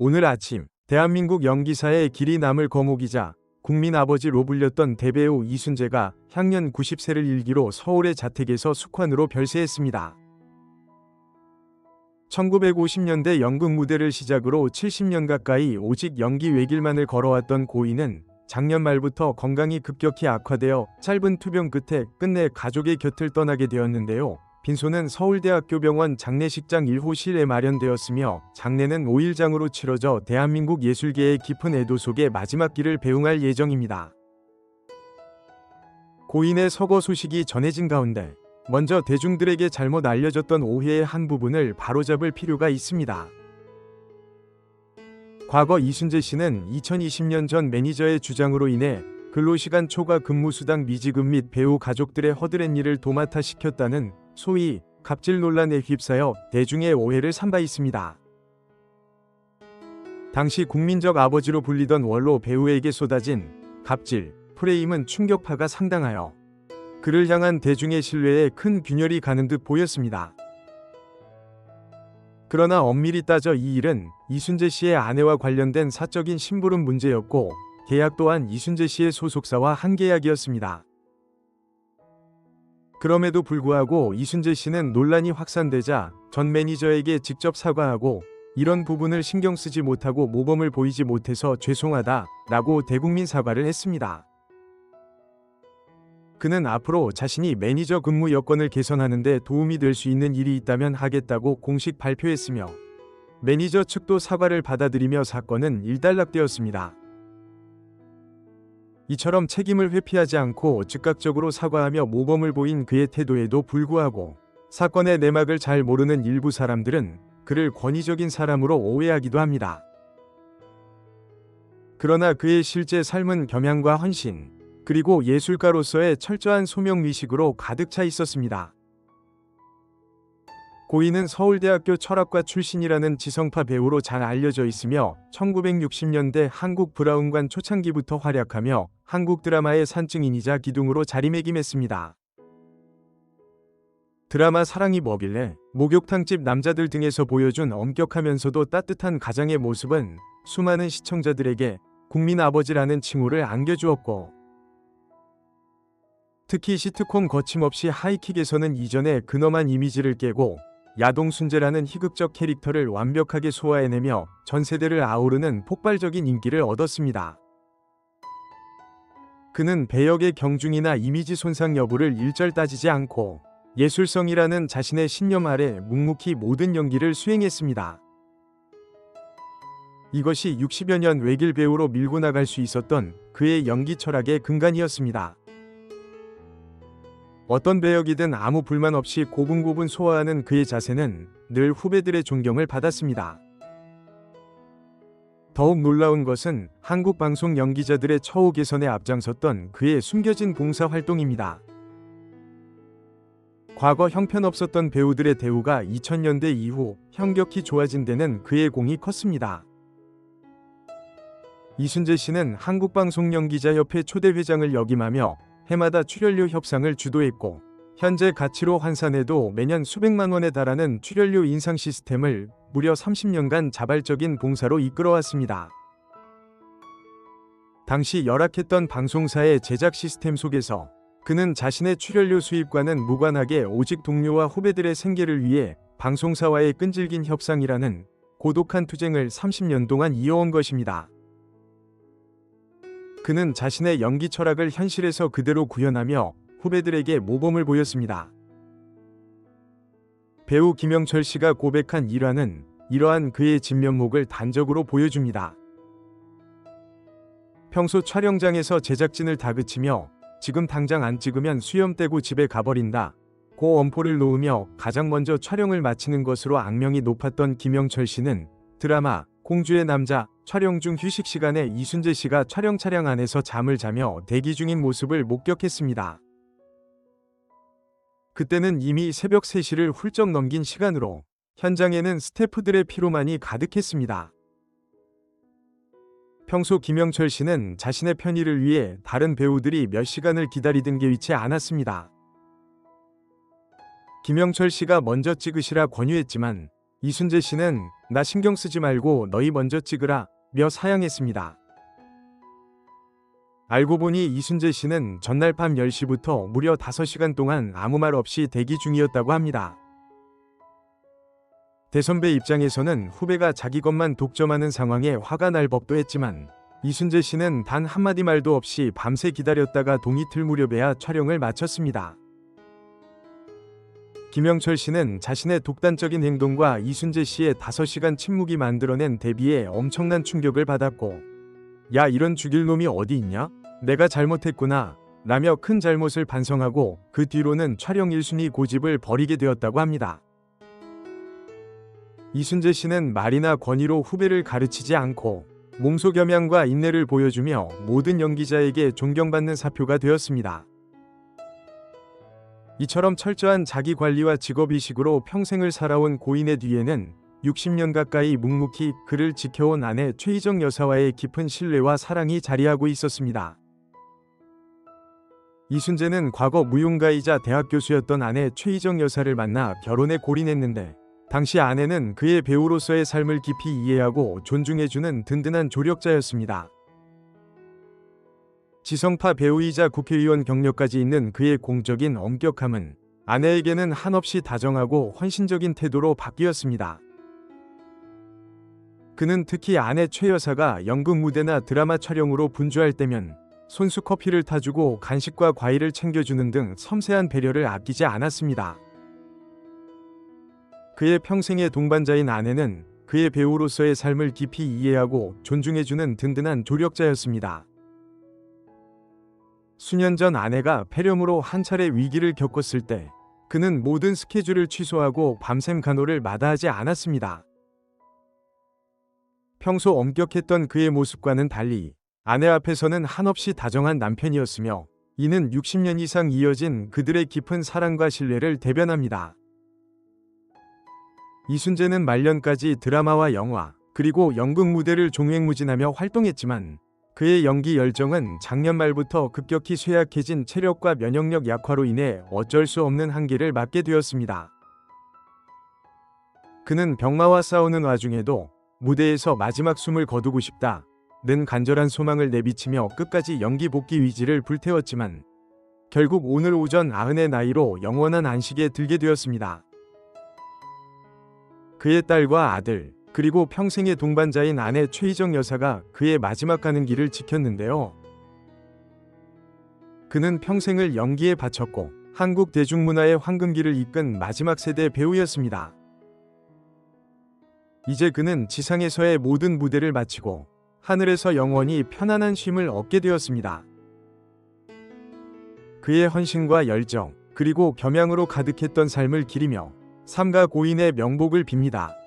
오늘 아침 대한민국 연기사의 길이 남을 거목이자 국민 아버지로 불렸던 대배우 이순재가 향년 90세를 일기로 서울의 자택에서 숙환으로 별세했습니다. 1950년대 연극 무대를 시작으로 70년 가까이 오직 연기 외길만을 걸어왔던 고인은 작년 말부터 건강이 급격히 악화되어 짧은 투병 끝에 끝내 가족의 곁을 떠나게 되었는데요. 빈소는 서울대학교 병원 장례식장 1호실에 마련되었으며 장례는 5일장으로 치러져 대한민국 예술계의 깊은 애도 속에 마지막 길을 배웅할 예정입니다. 고인의 서거 소식이 전해진 가운데 먼저 대중들에게 잘못 알려졌던 오해의 한 부분을 바로잡을 필요가 있습니다. 과거 이순재 씨는 2020년 전 매니저의 주장으로 인해 근로시간 초과 근무수당 미지급 및 배우 가족들의 허드렛 일을 도맡아 시켰다는 소위 갑질 논란에 휩싸여 대중의 오해를 산 바 있습니다. 당시 국민적 아버지로 불리던 원로 배우에게 쏟아진 갑질 프레임은 충격파가 상당하여 그를 향한 대중의 신뢰에 큰 균열이 가는 듯 보였습니다. 그러나 엄밀히 따져 이 일은 이순재 씨의 아내와 관련된 사적인 심부름 문제였고 계약 또한 이순재 씨의 소속사와 한 계약이었습니다. 그럼에도 불구하고 이순재 씨는 논란이 확산되자 전 매니저에게 직접 사과하고 이런 부분을 신경 쓰지 못하고 모범을 보이지 못해서 죄송하다 라고 대국민 사과를 했습니다. 그는 앞으로 자신이 매니저 근무 여건을 개선하는 데 도움이 될 수 있는 일이 있다면 하겠다고 공식 발표했으며 매니저 측도 사과를 받아들이며 사건은 일단락되었습니다. 이처럼 책임을 회피하지 않고 즉각적으로 사과하며 모범을 보인 그의 태도에도 불구하고 사건의 내막을 잘 모르는 일부 사람들은 그를 권위적인 사람으로 오해하기도 합니다. 그러나 그의 실제 삶은 겸양과 헌신, 그리고 예술가로서의 철저한 소명의식으로 가득 차 있었습니다. 고인은 서울대학교 철학과 출신이라는 지성파 배우로 잘 알려져 있으며 1960년대 한국 브라운관 초창기부터 활약하며 한국 드라마의 산증인이자 기둥으로 자리매김했습니다. 드라마 사랑이 뭐길래, 목욕탕집 남자들 등에서 보여준 엄격하면서도 따뜻한 가장의 모습은 수많은 시청자들에게 국민 아버지라는 칭호를 안겨주었고 특히 시트콤 거침없이 하이킥에서는 이전의 근엄한 이미지를 깨고 야동순재라는 희극적 캐릭터를 완벽하게 소화해내며 전 세대를 아우르는 폭발적인 인기를 얻었습니다. 그는 배역의 경중이나 이미지 손상 여부를 일절 따지지 않고 예술성이라는 자신의 신념 아래 묵묵히 모든 연기를 수행했습니다. 이것이 60여 년 외길 배우로 밀고 나갈 수 있었던 그의 연기 철학의 근간이었습니다. 어떤 배역이든 아무 불만 없이 고분고분 소화하는 그의 자세는 늘 후배들의 존경을 받았습니다. 더욱 놀라운 것은 한국 방송 연기자들의 처우 개선에 앞장섰던 그의 숨겨진 봉사활동입니다. 과거 형편없었던 배우들의 대우가 2000년대 이후 현격히 좋아진 데는 그의 공이 컸습니다. 이순재 씨는 한국방송연기자협회 초대회장을 역임하며 해마다 출연료 협상을 주도했고 현재 가치로 환산해도 매년 수백만 원에 달하는 출연료 인상 시스템을 무려 30년간 자발적인 봉사로 이끌어왔습니다. 당시 열악했던 방송사의 제작 시스템 속에서 그는 자신의 출연료 수입과는 무관하게 오직 동료와 후배들의 생계를 위해 방송사와의 끈질긴 협상이라는 고독한 투쟁을 30년 동안 이어온 것입니다. 그는 자신의 연기 철학을 현실에서 그대로 구현하며 후배들에게 모범을 보였습니다. 배우 김영철 씨가 고백한 일화는 이러한 그의 진면목을 단적으로 보여줍니다. 평소 촬영장에서 제작진을 다그치며 지금 당장 안 찍으면 수염 떼고 집에 가버린다 고 엄포를 놓으며 가장 먼저 촬영을 마치는 것으로 악명이 높았던 김영철 씨는 드라마 공주의 남자 촬영 중 휴식 시간에 이순재 씨가 촬영 차량 안에서 잠을 자며 대기 중인 모습을 목격했습니다. 그때는 이미 새벽 3시를 훌쩍 넘긴 시간으로 현장에는 스태프들의 피로만이 가득했습니다. 평소 김영철 씨는 자신의 편의를 위해 다른 배우들이 몇 시간을 기다리든 개의치 않았습니다. 김영철 씨가 먼저 찍으시라 권유했지만 이순재 씨는 나 신경 쓰지 말고 너희 먼저 찍으라 며 사양했습니다. 알고 보니 이순재 씨는 전날 밤 10시부터 무려 5시간 동안 아무 말 없이 대기 중이었다고 합니다. 대선배 입장에서는 후배가 자기 것만 독점하는 상황에 화가 날 법도 했지만 이순재 씨는 단 한마디 말도 없이 밤새 기다렸다가 동이틀 무렵에야 촬영을 마쳤습니다. 김영철 씨는 자신의 독단적인 행동과 이순재 씨의 5시간 침묵이 만들어낸 대비에 엄청난 충격을 받았고 야 이런 죽일 놈이 어디 있냐? 내가 잘못했구나 라며 큰 잘못을 반성하고 그 뒤로는 촬영 1순위 고집을 버리게 되었다고 합니다. 이순재 씨는 말이나 권위로 후배를 가르치지 않고 몸소겸양과 인내를 보여주며 모든 연기자에게 존경받는 사표가 되었습니다. 이처럼 철저한 자기관리와 직업의식으로 평생을 살아온 고인의 뒤에는 60년 가까이 묵묵히 그를 지켜온 아내 최희정 여사와의 깊은 신뢰와 사랑이 자리하고 있었습니다. 이순재는 과거 무용가이자 대학 교수였던 아내 최희정 여사를 만나 결혼에 골인했는데 당시 아내는 그의 배우로서의 삶을 깊이 이해하고 존중해주는 든든한 조력자였습니다. 지성파 배우이자 국회의원 경력까지 있는 그의 공적인 엄격함은 아내에게는 한없이 다정하고 헌신적인 태도로 바뀌었습니다. 그는 특히 아내 최 여사가 연극 무대나 드라마 촬영으로 분주할 때면 손수 커피를 타주고 간식과 과일을 챙겨주는 등 섬세한 배려를 아끼지 않았습니다. 그의 평생의 동반자인 아내는 그의 배우로서의 삶을 깊이 이해하고 존중해주는 든든한 조력자였습니다. 수년 전 아내가 폐렴으로 한 차례 위기를 겪었을 때 그는 모든 스케줄을 취소하고 밤샘 간호를 마다하지 않았습니다. 평소 엄격했던 그의 모습과는 달리 아내 앞에서는 한없이 다정한 남편이었으며 이는 60년 이상 이어진 그들의 깊은 사랑과 신뢰를 대변합니다. 이순재는 말년까지 드라마와 영화 그리고 연극 무대를 종횡무진하며 활동했지만 그의 연기 열정은 작년 말부터 급격히 쇠약해진 체력과 면역력 약화로 인해 어쩔 수 없는 한계를 맞게 되었습니다. 그는 병마와 싸우는 와중에도 무대에서 마지막 숨을 거두고 싶다 는 간절한 소망을 내비치며 끝까지 연기 복귀 의지를 불태웠지만 결국 오늘 오전 90의 나이로 영원한 안식에 들게 되었습니다. 그의 딸과 아들 그리고 평생의 동반자인 아내 최희정 여사가 그의 마지막 가는 길을 지켰는데요. 그는 평생을 연기에 바쳤고 한국 대중문화의 황금기를 이끈 마지막 세대 배우였습니다. 이제 그는 지상에서의 모든 무대를 마치고 하늘에서 영원히 편안한 쉼을 얻게 되었습니다. 그의 헌신과 열정 그리고 겸양으로 가득했던 삶을 기리며 삼가 고인의 명복을 빕니다.